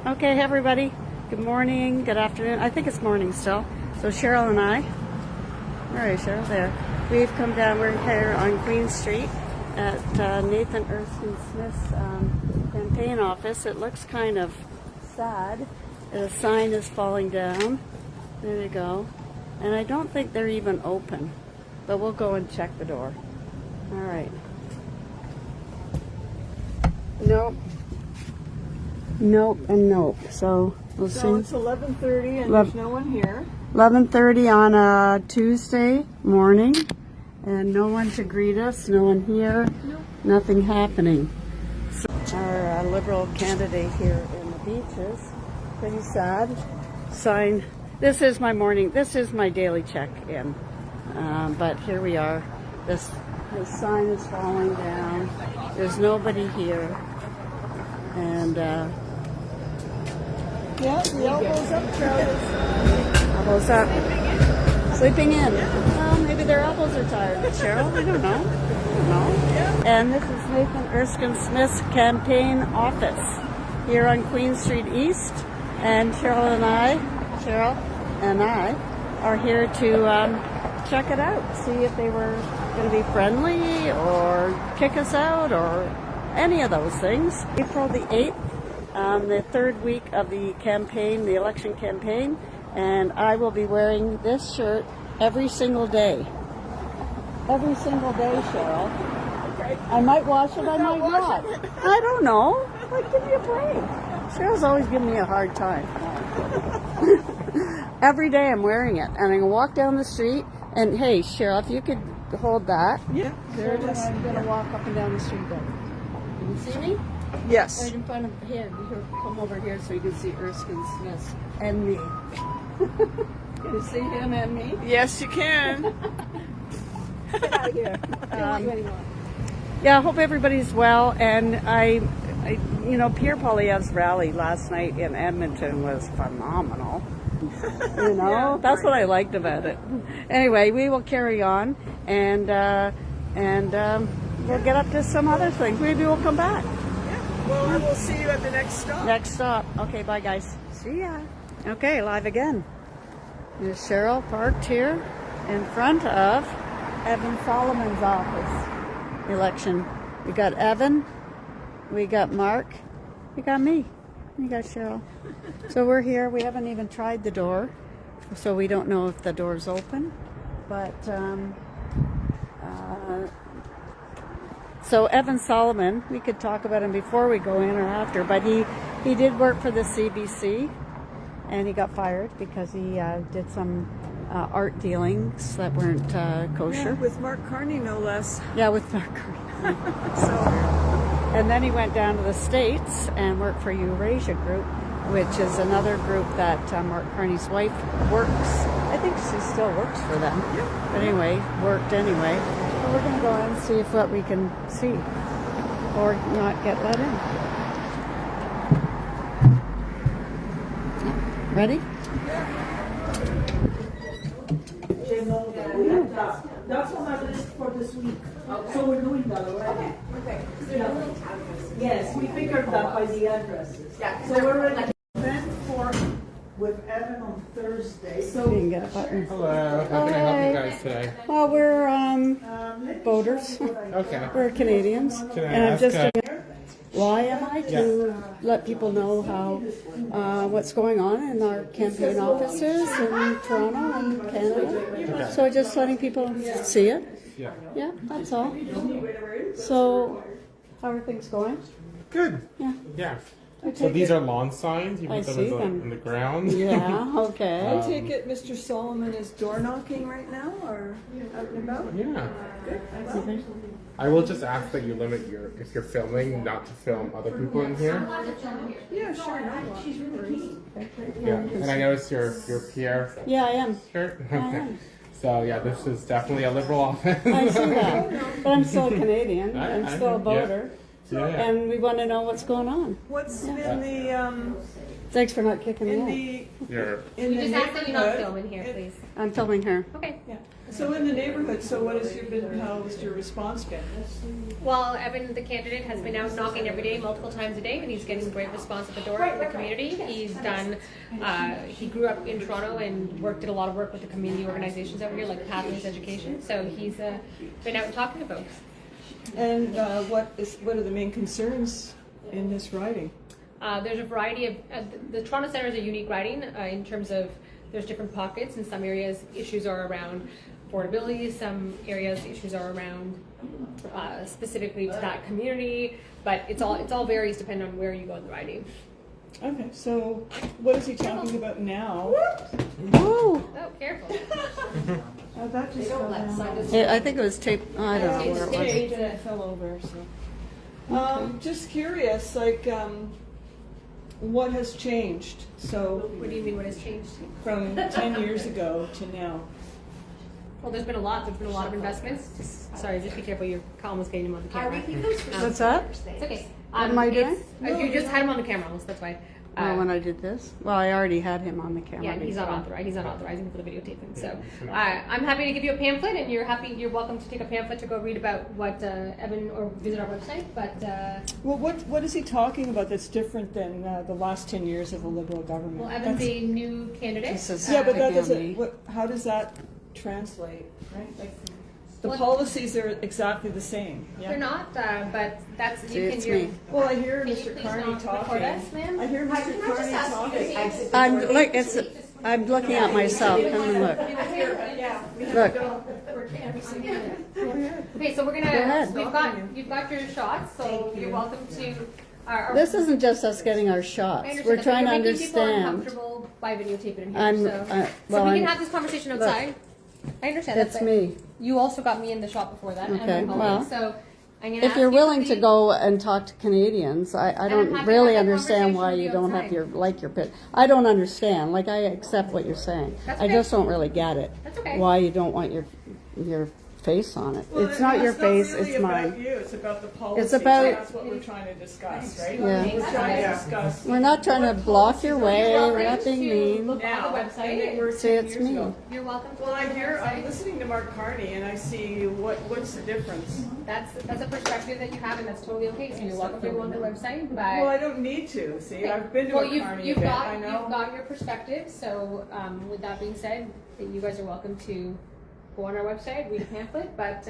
Okay, everybody. Good morning, good afternoon. I think it's morning still. So Cheryl and I, where are you, Cheryl? There. We've come down, we're here on Queen Street at Nathan Erskine Smith's campaign office. It looks kind of sad. The sign is falling down. There you go. And I don't think they're even open, but we'll go and check the door. All right. Nope. Nope and nope. So we'll see. So it's 11:30 and there's no one here. 11:30 on a Tuesday morning, and no one to greet us. No one here. Nope. Nothing happening. So our Liberal candidate here in the Beaches. Pretty sad. Sign. This is my morning. This is my daily check-in. But here we are. This sign is falling down. There's nobody here. And Yeah, the elbows up, Cheryl. elbows up. Sleeping in. Well, maybe their elbows are tired. Cheryl, I don't know. And this is Nathan Erskine Smith's campaign office here on Queen Street East. And Cheryl and I are here to check it out. See if they were going to be friendly or kick us out or any of those things. April the 8th, the third week of the campaign, the election campaign, and I will be wearing this shirt every single day. Every single day, Cheryl. Okay. I might wash it, I might not. I don't know. Like, give me a break. Cheryl's always giving me a hard time. Every day I'm wearing it, and I can walk down the street, and hey, Cheryl, if you could hold that. Yeah, there it is. I'm going to walk up and down the street then. Can you see me? Yes. Right in front of here. Come over here so you can see Erskine Smith and me. Can you see him and me? Yes, you can. Get out of here. Yeah, I hope everybody's well. And I Pierre Poilievre's rally last night in Edmonton was phenomenal. Yeah, that's what I liked about it. Anyway, we will carry on and we'll get up to some other things. Maybe we'll come back. Well, I will see you at the next stop. Next stop. Okay, bye guys. See ya. Okay, live again. There's Cheryl parked here in front of Evan Solomon's office. Election. We got Evan, we got Mark, we got me, we got Cheryl. So we're here. We haven't even tried the door, so we don't know if the door's open. But so Evan Solomon, we could talk about him before we go in or after, but he did work for the CBC, and he got fired because he did some art dealings that weren't kosher. Yeah, with Mark Carney, no less. Yeah, with Mark Carney. And then he went down to the States and worked for Eurasia Group, which is another group that Mark Carney's wife works. I think she still works for them. Yeah. But anyway, worked anyway. So we're going to go in and see what we can see or not get let in. Ready? That's on my list for this week. So we're doing that, all right? Okay. Yes, we figured that by the addresses. Yeah. So we're ready. Event for with Evan on Thursday. You So can get a button. Hello, how can I help you guys today? Well, we're voters. Okay. We're Canadians. Can I And I'm ask, just why am I to let people know how what's going on in our campaign offices in Toronto and Canada. So just letting people see it. Yeah. Yeah, that's all. So how are things going? Good. Yeah. Yeah. I So take these it- are lawn signs. You I put them see in the, them. in the ground. Yeah, okay. I take it Mr. Solomon is door knocking right now, or out and about? Yeah. Okay. I will just ask that you limit if you're filming, not to film other people in here. Yeah, sure. No worries. Yeah. And I noticed your Pierre Yeah, I am. shirt. I am. So yeah, this is definitely a liberal office. I see that. But I'm still a Canadian. I'm I still a know, yeah. voter. Yeah. And we want to know what's going on. What's been the Thanks for not kicking In me out. the You're in We the just ask that you not neighborhood. film in here, please. I'm filming her. Okay. Yeah. So in the neighborhood, so what has how has your response been? Well, Evan, the candidate, has been out knocking every day, multiple times a day, and he's getting great response at the door of the community. He's done, he grew up in Toronto and did a lot of work with the community organizations over here, like Pathways Education. So he's been out talking to folks. And what are the main concerns in this riding? There's a variety of, the Toronto Centre is a unique riding in terms of there's different pockets. In some areas, issues are around affordability. Some areas, issues are around specifically to that community. But it's all varies depending on where you go in the riding. Okay, so what is he talking about now? Woo! Oh, careful. Oh, that just fell down. Yeah, I think it was tape. I don't know where it was. Staged and it fell over. So, just curious, like, what has changed? So What do you mean? What has changed? from 10 years ago to now. Well, there's been a lot. There's been a lot of investments. Sorry, just be careful. You're almost getting him on the camera. What's that? It's okay. What am I doing? You just had him on the camera. That's why. Oh, when I did this? Well, I already had him on the camera. Yeah, he's not before. authorized. He's not authorizing for the videotaping. So I'm happy to give you a pamphlet, and you're welcome to take a pamphlet to go read about what Evan or visit our website. But Well, what is he talking about that's different than the last 10 years of the Liberal government? well, Evan's a new candidate. This is- Yeah, but that Again, doesn't. How does that translate? Right? Like, the Well- policies are exactly the same. They're Yeah. not, but that's See, you it's can. me. Well, I hear Can you Mr. please Carney not record talking. us, ma'am? I hear Mr. Carney talking. I'm looking at myself. Come and look. Look. Okay, so we're gonna. ahead. You've got your shots, so you're welcome to. This isn't just us getting our shots. I understand We're that, but trying to you're making people understand. uncomfortable by videotaping in here, I'm- so, well, so we I'm- can have this conversation outside. I understand That's but me. You also got me in the shot before that, Okay, and my well, colleague, so I'm gonna If ask you're you willing to be- go and talk to Canadians, I I'm don't happy to really have that understand why conversation you with don't you have outside. your pit. I don't understand. Like, I accept what you're saying. That's I okay. just don't really get it. That's okay. Why you don't want your face on it. Well, It's not your face, really it's about mine. you. It's about the policies. about- That's what we're trying to discuss, right? Yeah. We're trying to discuss. We're not trying to what block your policies are way. You're We're welcome not being to mean. look now on the and they website. were See, 10 it's years me. ago. You're welcome to Well, look on the I'm website. listening to Mark Carney, and I see what's the difference. That's a perspective that you have, and that's totally okay. So you're welcome to go on the website. But Well, I don't need to. See, I've been to well, a Carney you've event. got I know. you've got your perspective. So with that being said, that you guys are welcome to go on our website, read a pamphlet. But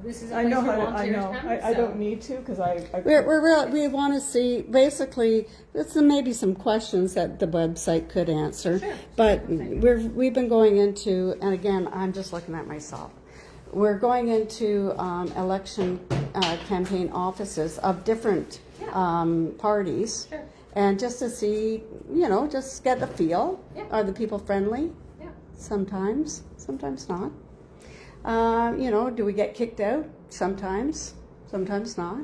this is a I place know for how to. I volunteers know. to come. I so. don't need to because I We want to see, basically, there's maybe some questions that the website could answer. Sure. But we've been going into, and again, I'm just looking at myself. We're going into election campaign offices of different parties. Sure. And just to see, just get the feel. Yeah. Are the people friendly? Yeah. Sometimes not. Do we get kicked out? Sometimes not.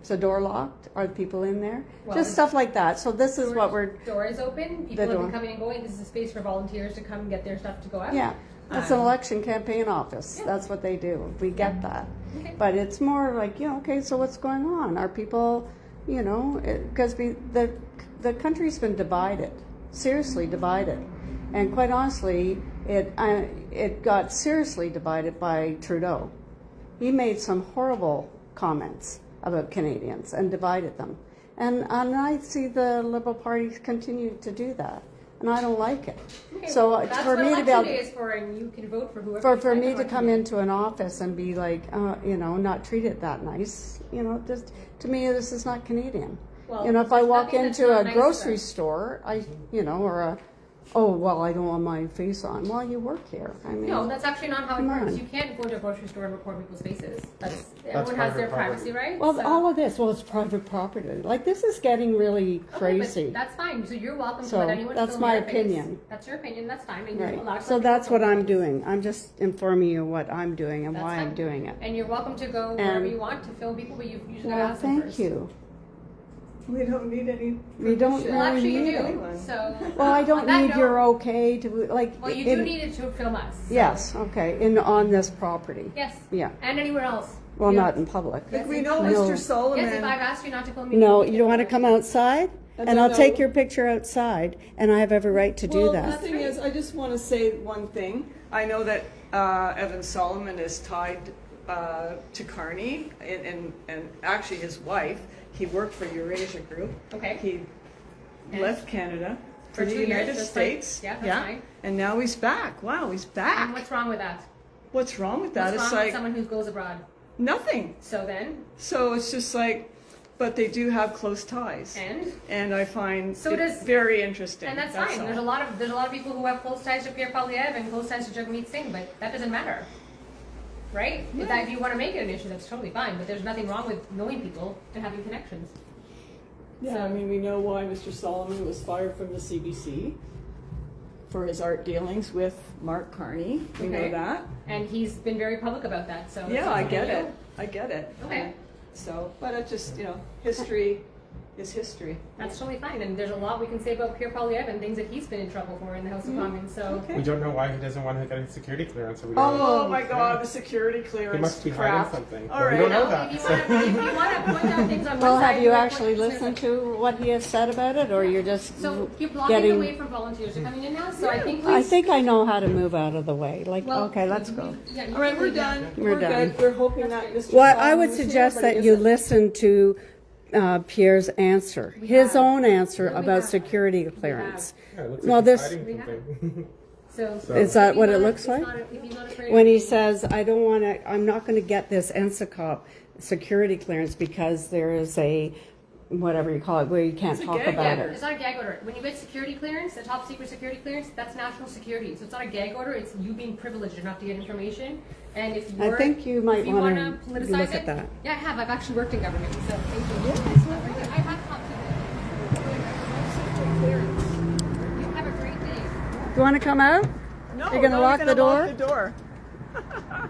Is the door locked? Are the people in there? Well, Just stuff like that. So this is what we're, Door is open. People have door. been coming and going. This is a space for volunteers to come and get their stuff to go out. yeah, it's an election campaign office. That's what they do. We get that. Okay. But it's more like, okay, so what's going on? Are people, because the country's been divided, seriously divided. And quite honestly, it got seriously divided by Trudeau. He made some horrible comments about Canadians and divided them. And I see the Liberal Party continue to do that. And I don't like it. Okay, So well, that's for what me to be election able day is for, and you can vote for whoever. for you me like to come into an office and be like, not treated that nice, just to me, this is not Canadian. Well, If I there's walk nothing that's into not a nice grocery about it. store, I don't want my face on. Well, you work here. I mean, No, that's actually not how it Come works. on. You can't go to a grocery store and record people's faces. Everyone has their private privacy property. rights. well, so- all of this, it's private property. Like, this is getting really Okay, but crazy. that's fine. So you're welcome So, to let anyone that's film my your face. opinion. That's your opinion. That's fine. And you're allowed Right. to So let that's people what film I'm your doing. I'm just informing you what I'm doing and That's why I'm fine. doing it. And you're welcome to go wherever you want to film people, but you usually gotta Well, ask them thank first. you. we don't need any. We don't permission. Well, really actually, you need do. it. So. Well, I on don't that need note- your okay to, like. Well, you do need it to film us. so- Yes, okay, on this property. Yes. Yeah. And anywhere else. Well, Yeah. not in public. Like we know No. Mr. Solomon. Yes, if I've asked you not to film me. No, you don't want to come outside? and then I'll take I'll- your picture outside, and I have every right to do Well, that. the thing is, I just want to say one thing. I know that Evan Solomon is tied to Carney, and actually his wife. He worked for Eurasia Group. Okay. He left Canada for For the 2 years, United that's States. right. Yeah, that's fine. And now he's back. Wow, he's And back. what's wrong with that? What's wrong with that? What's It's wrong with like someone who goes abroad? nothing. So then, So it's just like, but they do have close ties. And I find So it does- very interesting. and that's fine. all. There's a lot of people who have close ties to Pierre Poilievre and close ties to Jagmeet Singh, but that doesn't matter, right? If you want to make it an issue, that's totally fine. But there's nothing wrong with knowing people and having connections. Yeah, I mean, we know why Mr. Solomon was fired from the CBC for his art dealings with Mark Carney. We know Okay. that. And he's been very public about that. So Yeah, I get you. it. I get it. Okay. So, but it just, history is history. That's totally fine. And there's a lot we can say about Pierre Poilievre and things that he's been in trouble for in the House of Commons. So Okay. We don't know why he doesn't want to get a security clearance. So we don't Oh my God, the security clearance. He must be crap. hiding something. All Well, we right. don't know No, that. if you want to point out things on Well, one side, have you might actually point- listened to what he has said about it, or you're just So you're blocking getting? the way from volunteers are coming in now. So I think I think I know how to move out of the way. Like, Well, okay, let's go. Yeah, you All right, can we're leave now. done. We're done. good. We're hoping that Mr. Well, I Solomon would was here, suggest but that he you isn't. listen to Pierre's answer, his own answer Yeah, we about have. security clearance. Yeah, it looks Well, like he's this- hiding something. So Is that if what he's it not- looks if like? he's not- if he's not afraid When of he being- says, "I don't want to, I'm not going to get this NSICOP security clearance because there is a whatever you call it where you can't It's a talk gag about order. it." It's not a gag order. When you get security clearance, a top secret security clearance, that's national security. So it's not a gag order. It's you being privileged enough to get information. And if I you're, think you might if you wanna wanna look politicize at it, that. yeah, I have. I've actually worked in government. So thank you. I have top secret. You have a great day. You want to come out? No, You're gonna no, lock we're the door? Lock the door.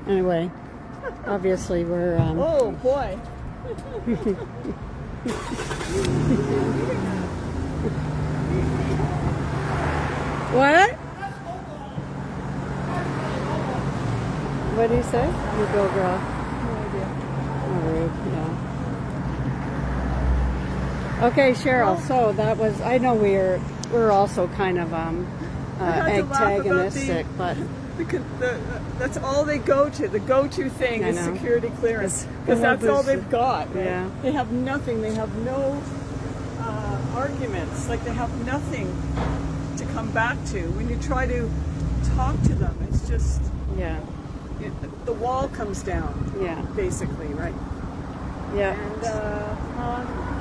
Anyway, obviously we're. Oh boy. What? What do you say? You go, girl. Oh, rude, yeah. Okay, Cheryl. So that was. I know we're also kind of had to laugh about antagonistic, but That's all they go to. The go-to thing I is know. security clearance It's- because that's all it's- they've got. Right? yeah. They have nothing. They have no arguments. Like they have nothing to come back to. When you try to talk to them, it's just yeah, the wall comes down. yeah, Basically, right? yeah.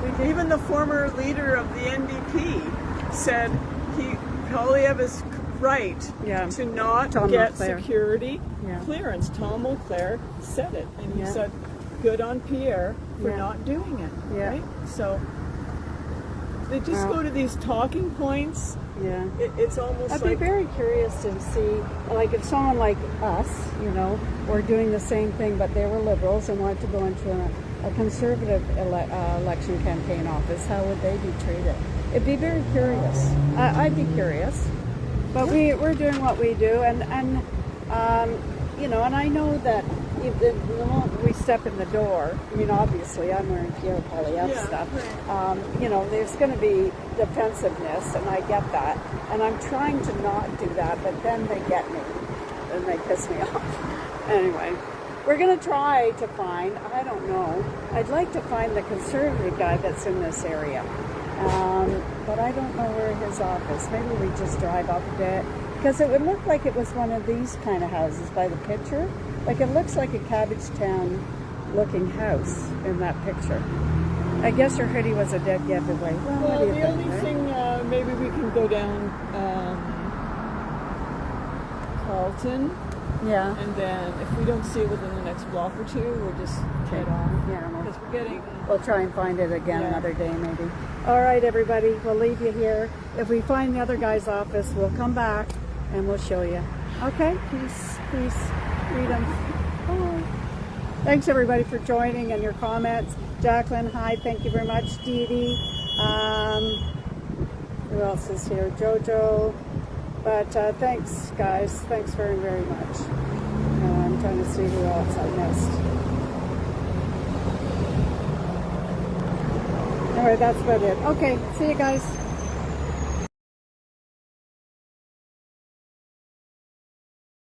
And even the former leader of the NDP said Poilievre is right Yeah. to not Tom get Leclerc. security Yeah. clearance. Tom Leclerc said it, and he Yeah. said, "Good on Pierre for Yeah. not doing it." Yeah. Right? So they just Well. go to these talking points. Yeah. It's almost I'd be like very curious to see, like, if someone like us, were doing the same thing, but they were liberals and wanted to go into a conservative election campaign office, how would they be treated? It'd be very curious. I'd be curious. But we're doing what we do, and and I know that the moment we step in the door, I mean, obviously I'm wearing Pierre Poilievre Yeah, stuff, right. there's going to be defensiveness, and I get that. And I'm trying to not do that, but then they get me, and they piss me off. Anyway, we're going to try to find, I don't know, I'd like to find the conservative guy that's in this area. But I don't know where his office. Maybe we just drive up a bit. Because it would look like it was one of these kind of houses by the picture. Like it looks like a Cabbagetown looking house in that picture. I guess her hoodie was a dead giveaway. Well, what do you the think, only right? thing. Maybe we can go down Carlton. Yeah. And then if we don't see it within the next block or two, we'll just head on. Yeah, Because we're getting... we'll try and find it again Yeah. another day maybe. All right, everybody, we'll leave you here. If we find the other guy's office, we'll come back and we'll show you. Okay? Peace, freedom. Bye. Thanks, everybody, for joining and your comments. Jacqueline, hi, thank you very much. Dee Dee. Who else is here? Jojo. But thanks, guys. Thanks very, very much. I'm trying to see who else I missed. anyway, that's about it. Okay, see you guys.